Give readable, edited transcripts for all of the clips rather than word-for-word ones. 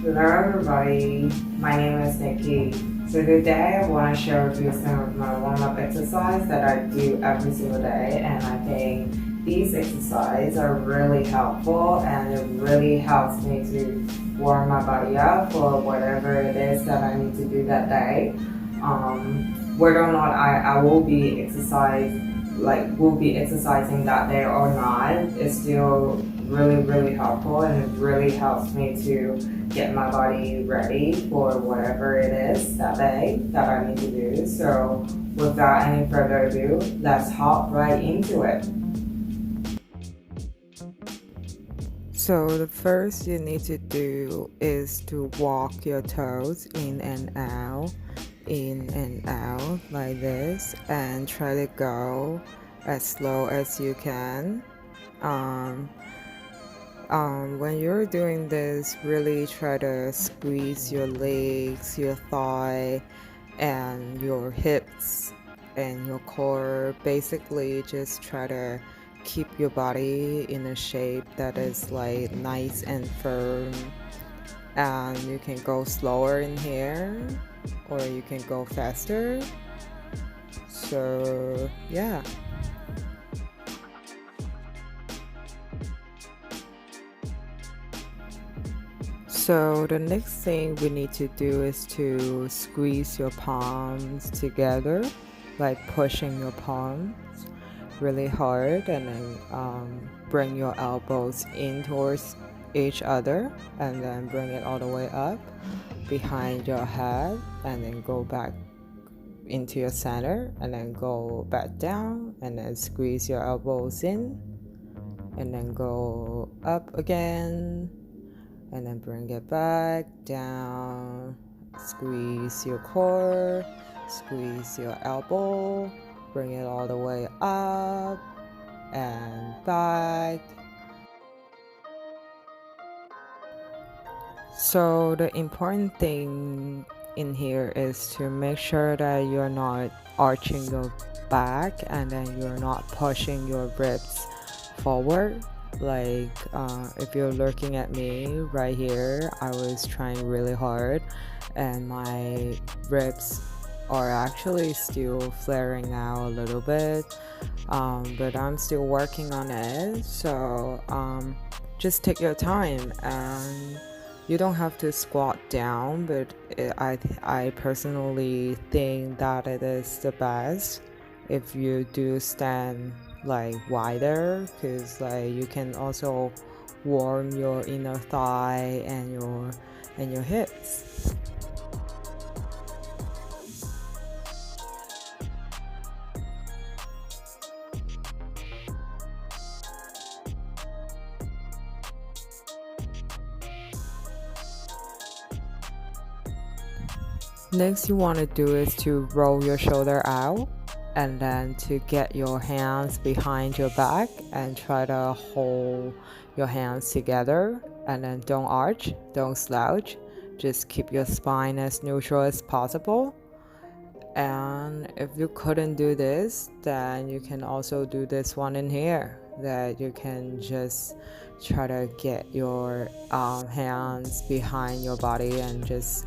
Hello everybody, my name is Nikki. So today I want to share with you some of my warm-up exercise that I do every single day, and I think these exercises are really helpful and it really helps me to warm my body up for whatever it is that I need to do that day. Whether or not I will be exercising that day or not, it's still really helpful, and it really helps me to get my body ready for whatever it is that day that I need to do. So without any further ado, let's hop right into it. So the first you need to do is to walk your toes in and out like this, and try to go as slow as you can. When you're doing this, really try to squeeze your legs, your thigh, and your hips and your core. Basically, just try to keep your body in a shape that is like nice and firm. And you can go slower in here, or you can go faster. So yeah. So the next thing we need to do is to squeeze your palms together, like pushing your palms really hard, and then bring your elbows in towards each other, and then bring it all the way up behind your head, and then go back into your center, and then go back down, and then squeeze your elbows in, and then go up again, and then bring it back down. Squeeze your core, squeeze your elbow, bring it all the way up and back. So the important thing in here is to make sure that you're not arching your back, and then you're not pushing your ribs forward. Like if you're looking at me right here, I was trying really hard, and my ribs are actually still flaring out a little bit, but I'm still working on it. So just take your time, and you don't have to squat down, but I personally think that it is the best if you do stand like wider, because like you can also warm your inner thigh and your hips. Next you want to do is to roll your shoulder out, and then to get your hands behind your back and try to hold your hands together, and then don't arch, don't slouch, just keep your spine as neutral as possible. And if you couldn't do this, then you can also do this one in here, that you can just try to get your hands behind your body, and just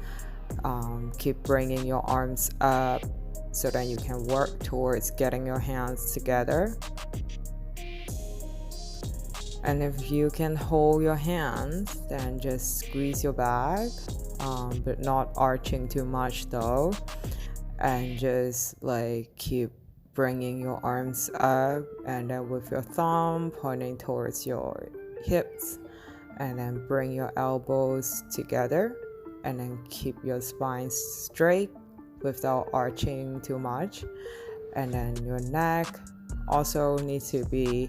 keep bringing your arms up, so that you can work towards getting your hands together. And if you can hold your hands, then just squeeze your back, but not arching too much though, and just like keep bringing your arms up, and then with your thumb pointing towards your hips, and then bring your elbows together, and then keep your spine straight without arching too much. And then your neck also needs to be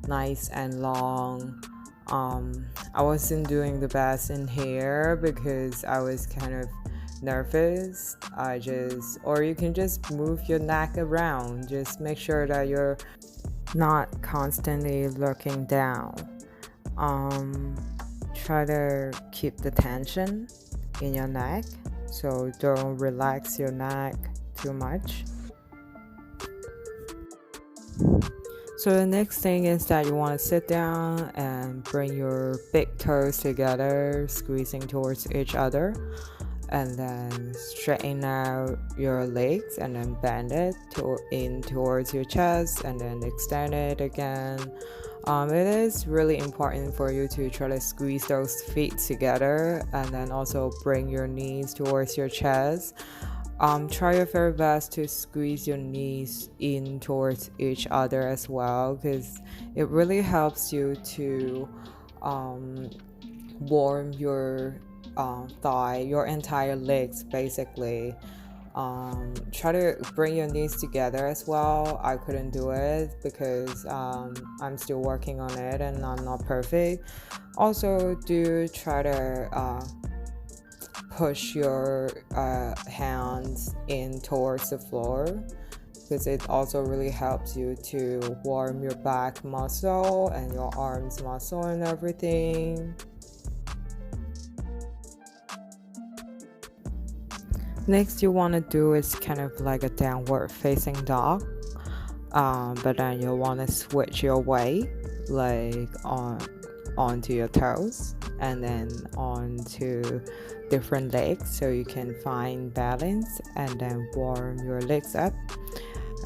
nice and long. I wasn't doing the best in here because I was kind of nervous. Or you can just move your neck around. Just make sure that you're not constantly looking down. Try to keep the tension in your neck, so don't relax your neck too much. So the next thing is that you want to sit down and bring your big toes together, squeezing towards each other, and then straighten out your legs and then bend it in towards your chest and then extend it again. It is really important for you to try to squeeze those feet together and then also bring your knees towards your chest. Try your very best to squeeze your knees in towards each other as well, because it really helps you to warm your thigh, your entire legs basically. Try to bring your knees together as well. I couldn't do it because I'm still working on it and I'm not perfect. Also, do try to push your hands in towards the floor, because it also really helps you to warm your back muscle and your arms muscle and everything. Next you want to do is kind of like a downward facing dog, but then you'll want to switch your weight like onto your toes and then onto different legs so you can find balance and then warm your legs up.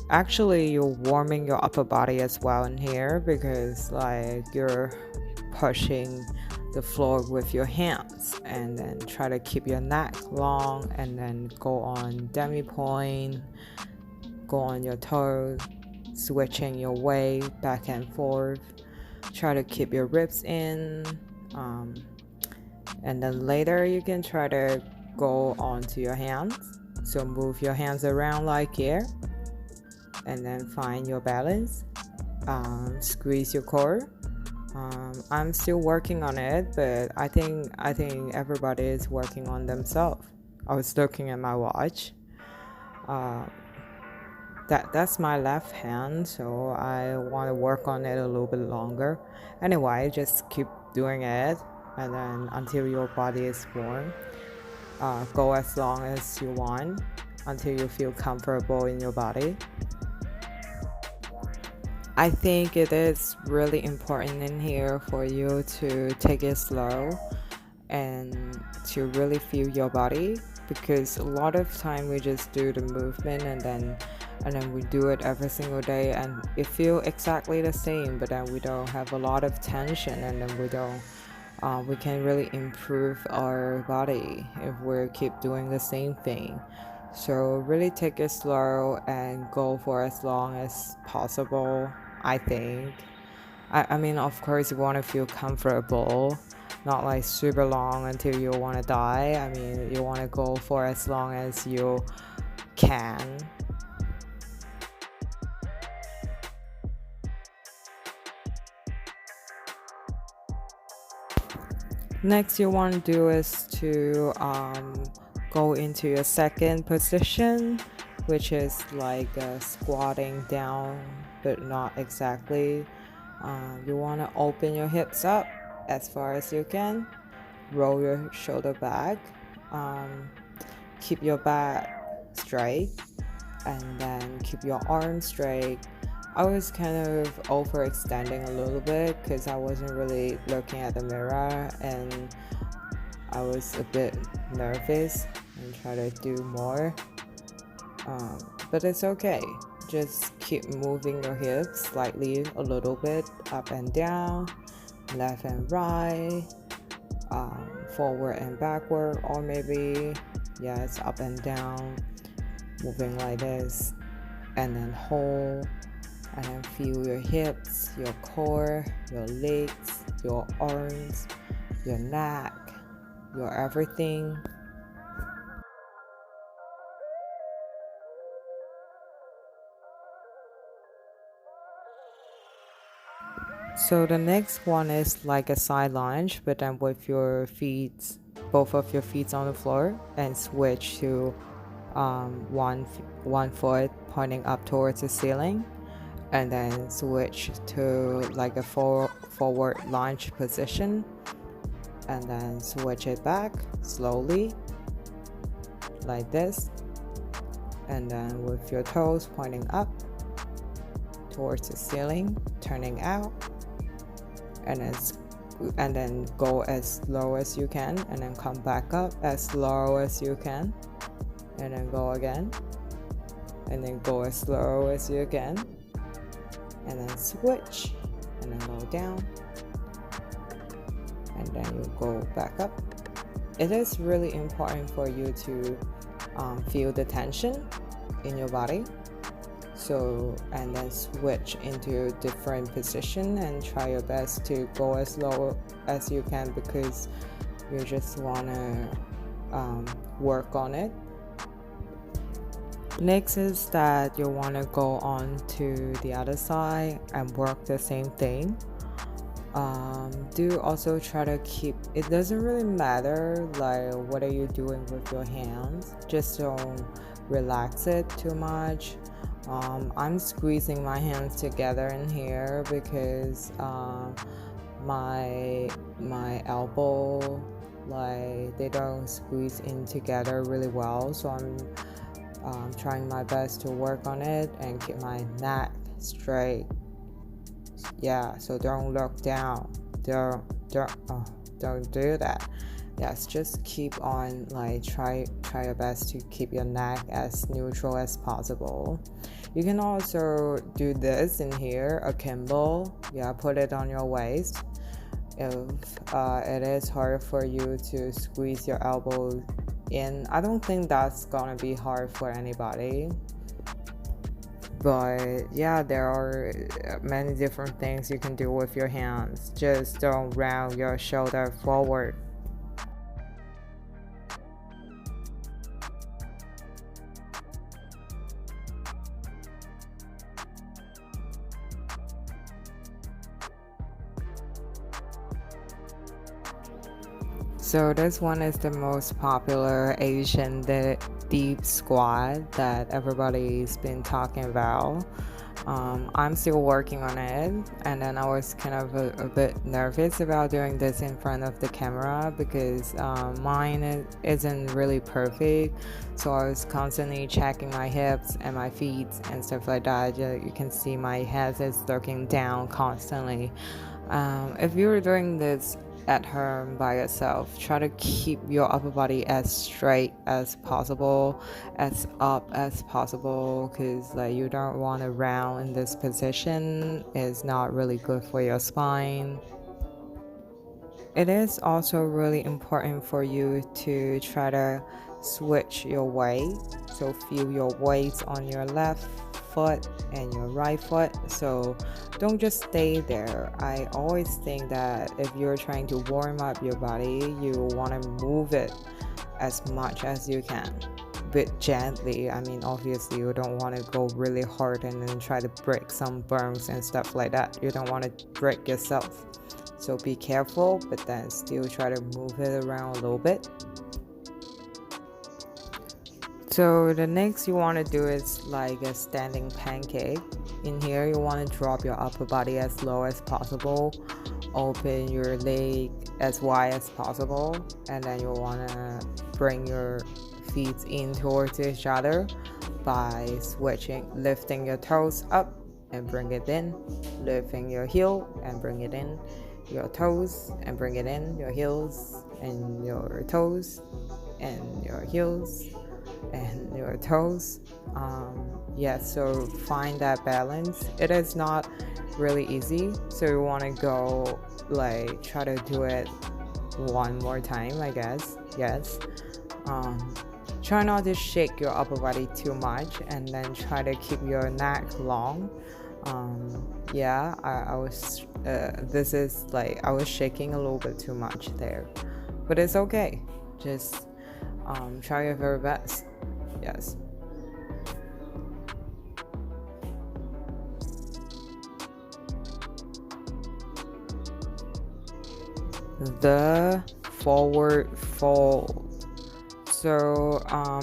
Actually, you're warming your upper body as well in here, because like you're pushing the floor with your hands, and then try to keep your neck long and then go on demi point, go on your toes, switching your weight back and forth. Try to keep your ribs in, and then later you can try to go onto your hands, so move your hands around like here and then find your balance. Squeeze your core. I'm still working on it, but I think everybody is working on themselves. I was looking at my watch. That's my left hand, so I want to work on it a little bit longer. Anyway, just keep doing it, and then until your body is warm. Go as long as you want until you feel comfortable in your body. I think it is really important in here for you to take it slow and to really feel your body, because a lot of time we just do the movement and then we do it every single day and it feels exactly the same, but then we don't have a lot of tension, and then we can really improve our body if we keep doing the same thing. So really take it slow and go for as long as possible. I think I mean, of course you want to feel comfortable, not like super long until you want to die. I mean, you want to go for as long as you can. Next you want to do is to go into your second position, which is like squatting down, but not exactly. You want to open your hips up as far as you can, roll your shoulder back, keep your back straight, and then keep your arms straight. I was kind of overextending a little bit because I wasn't really looking at the mirror and I was a bit nervous and try to do more, but it's okay. Just keep moving your hips slightly a little bit up and down, left and right, forward and backward, or maybe yes, up and down, moving like this, and then hold, and then feel your hips, your core, your legs, your arms, your neck, your everything. So the next one is like a side lunge, but then with your feet, both of your feet on the floor, and switch to one foot pointing up towards the ceiling, and then switch to like a forward lunge position, and then switch it back slowly like this, and then with your toes pointing up towards the ceiling, turning out, and then go as low as you can, and then come back up as low as you can, and then go again, and then go as slow as you can, and then switch, and then go down, and then you go back up. It is really important for you to feel the tension in your body. So, and then switch into a different position and try your best to go as low as you can, because you just want to work on it. Next is that you want to go on to the other side and work the same thing. Do also try to keep, it doesn't really matter like what are you doing with your hands, just don't relax it too much. I'm squeezing my hands together in here because my elbow, like, they don't squeeze in together really well, so I'm trying my best to work on it and keep my neck straight. Yeah, so don't look down, don't do that. Yes, just keep on, like, try your best to keep your neck as neutral as possible. You can also do this in here, a gimbal. Yeah, put it on your waist. If it is hard for you to squeeze your elbow in, I don't think that's gonna be hard for anybody. But yeah, there are many different things you can do with your hands. Just don't round your shoulder forward. So this one is the most popular Asian deep squat that everybody's been talking about. I'm still working on it, and then I was kind of a bit nervous about doing this in front of the camera because mine isn't really perfect, so I was constantly checking my hips and my feet and stuff like that. You can see my head is looking down constantly. If you're doing this at home by yourself, try to keep your upper body as straight as possible, as up as possible, because like you don't want to round in this position. It's not really good for your spine. It is also really important for you to try to switch your weight, so feel your weight on your left foot and your right foot, so don't just stay there. I always think that if you're trying to warm up your body, you want to move it as much as you can, but gently. I mean, obviously you don't want to go really hard and then try to break some bones and stuff like that. You don't want to break yourself, so be careful, but then still try to move it around a little bit. So the next you want to do is like a standing pancake. In here you want to drop your upper body as low as possible, open your leg as wide as possible, and then you want to bring your feet in towards each other by lifting your toes up and bring it in, lifting your heel and bring it in, your toes and bring it in, your heels and your toes and your heels and your toes. So find that balance. It is not really easy, so you want to go, like, try to do it one more time, I guess. Yes. Try not to shake your upper body too much, and then try to keep your neck long. I was this is like I was shaking a little bit too much there, but it's okay. Just try your very best. Yes. The forward fold. So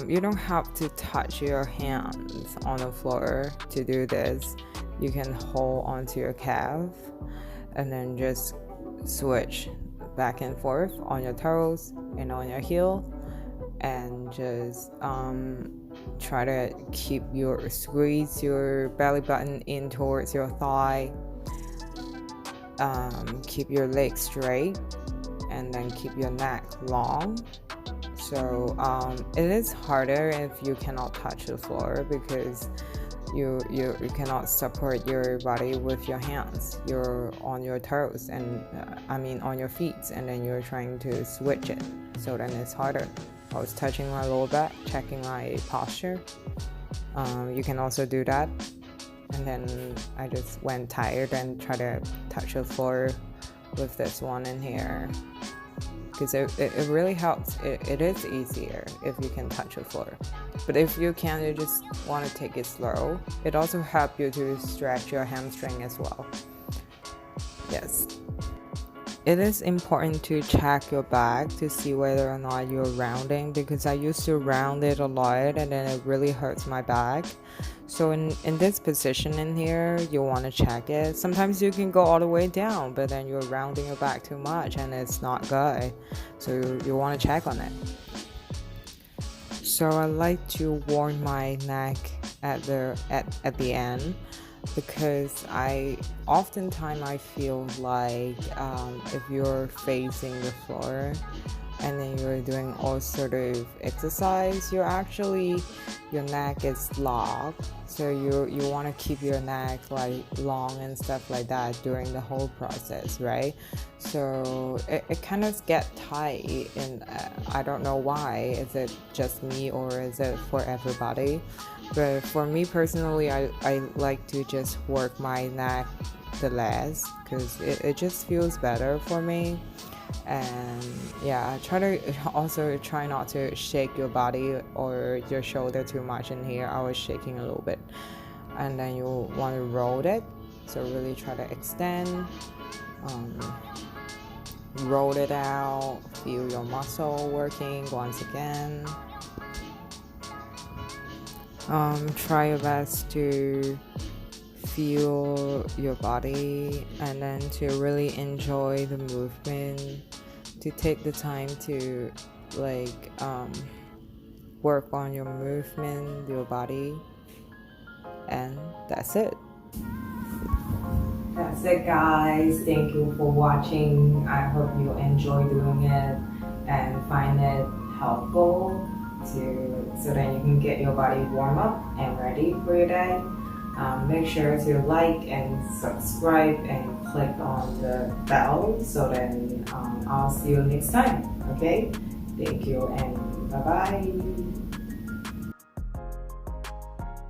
you don't have to touch your hands on the floor to do this. You can hold onto your calf and then just switch back and forth on your toes and on your heel, and just try to squeeze your belly button in towards your thigh. Keep your legs straight and then keep your neck long. So it is harder if you cannot touch the floor, because you cannot support your body with your hands. You're on your toes, and on your feet, and then you're trying to switch it, so then it's harder. I was touching my lower back, checking my posture. You can also do that. And then I just went tired and try to touch the floor with this one in here, because it really helps. It is easier if you can touch the floor, but if you can't, you just want to take it slow. It also helps you to stretch your hamstring as well. Yes, it is important to check your back to see whether or not you're rounding, because I used to round it a lot and then it really hurts my back. So in this position in here, you want to check it. Sometimes you can go all the way down, but then you're rounding your back too much and it's not good. So you want to check on it. So I like to warm my neck at the end, because oftentimes I feel like if you're facing the floor and then you're doing all sort of exercise, your neck is locked, so you want to keep your neck like long and stuff like that during the whole process, right? So it kind of get tight, and I don't know why. Is it just me or is it for everybody? But for me personally, I like to just work my neck the less, because it just feels better for me. And yeah, try not to shake your body or your shoulder too much in here. I was shaking a little bit. And then you want to roll it, so really try to extend, roll it out, feel your muscle working once again. Try your best to feel your body, and then to really enjoy the movement, to take the time to work on your movement, your body, and that's it. That's it, guys. Thank you for watching. I hope you enjoy doing it and find it helpful, so that you can get your body warm up and ready for your day. Make sure to like and subscribe and click on the bell, so then I'll see you next time. Okay, thank you and bye bye.